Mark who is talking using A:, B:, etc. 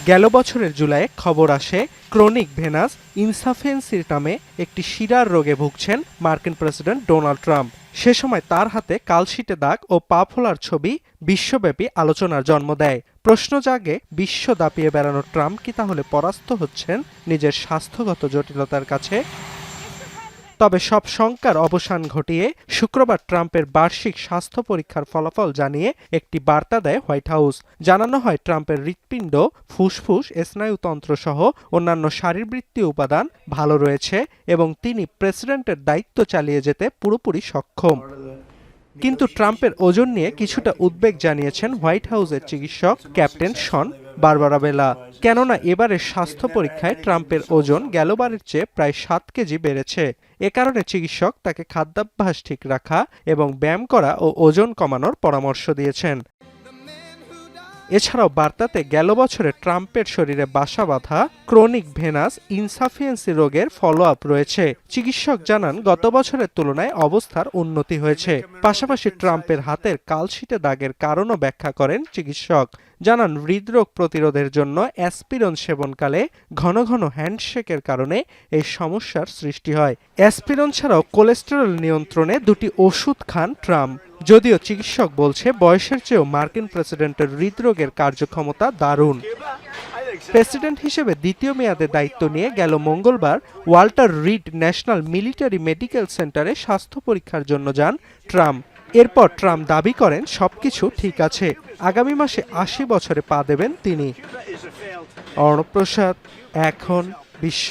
A: গেল বছরের জুলাইয়ে খবর আসে ক্রনিক ভেনাস ইনসাফিয়েন্সির নামে একটি শিরার রোগে ভুগছেন মার্কিন প্রেসিডেন্ট ডোনাল্ড ট্রাম্প। সে সময় তার হাতে কালশিটে দাগ ও পা ফোলার ছবি বিশ্বব্যাপী আলোচনার জন্ম দেয়। প্রশ্ন জাগে, বিশ্ব দাপিয়ে বেড়ানো ট্রাম্প কি তাহলে পরাস্ত হচ্ছেন নিজের স্বাস্থ্যগত জটিলতার কাছে? তবে সব শঙ্কার অবসান ঘটিয়ে শুক্রবার ট্রাম্পের বার্ষিক স্বাস্থ্য পরীক্ষার ফলাফল জানিয়ে একটি বার্তা দেয় হোয়াইট হাউস। জানানো হয় ট্রাম্পের হৃৎপিণ্ড, ফুসফুস, স্নায়ুতন্ত্র সহ অন্যান্য শারীরবৃত্তীয় উপাদান ভালো রয়েছে এবং তিনি প্রেসিডেন্টের দায়িত্ব চালিয়ে যেতে পুরোপুরি সক্ষম। কিন্তু ট্রাম্পের ওজন নিয়ে কিছুটা উদ্বেগ জানিয়েছেন হোয়াইট হাউসের চিকিৎসক ক্যাপ্টেন শন বারবারাবেলা। কেননা এবারের স্বাস্থ্য পরীক্ষায় ট্রাম্পের ওজন গেলবারের চেয়ে প্রায় 7 কেজি বেড়েছে। এ কারণে চিকিৎসক তাকে খাদ্যাভ্যাস ঠিক রাখা এবং ব্যায়াম করা ও ওজন কমানোর পরামর্শ দিয়েছেন। এছাড়াও বার্তাতে গেল বছরে ট্রাম্পের শরীরে বাসা বাঁধা ক্রনিক ভেনাস ইনসাফিয়েন্সি রোগের ফলো আপ রয়েছে। চিকিৎসক জানান, গত বছরের তুলনায় অবস্থার উন্নতি হয়েছে। পাশাপাশি ট্রাম্পের হাতের কালশিটে দাগের কারণও ব্যাখ্যা করেন চিকিৎসক। জানান, হৃদরোগ প্রতিরোধের জন্য অ্যাসপিরিন সেবনকালে ঘন ঘন হ্যান্ডশেকের কারণে এই সমস্যার সৃষ্টি হয়। অ্যাসপিরিন ছাড়াও কোলেস্টেরল নিয়ন্ত্রণে 2টি ওষুধ খান ট্রাম্প। যদিও চিকিৎসক বলছে, বয়সের চেয়েও মার্কিন প্রেসিডেন্টের হৃদরোগের কার্যক্ষমতা দারুণ। প্রেসিডেন্ট হিসেবে দ্বিতীয় মেয়াদে দায়িত্ব নিয়ে গেল মঙ্গলবার Walter read national military medical সেন্টারে স্বাস্থ্য পরীক্ষার জন্য যান ট্রাম্প। এরপর ট্রাম্প দাবি করেন সবকিছু ঠিক আছে। আগামী মাসে 80 বছরে পা দেবেন তিনি। অর্ণব প্রসাদ, এখন বিশ্ব।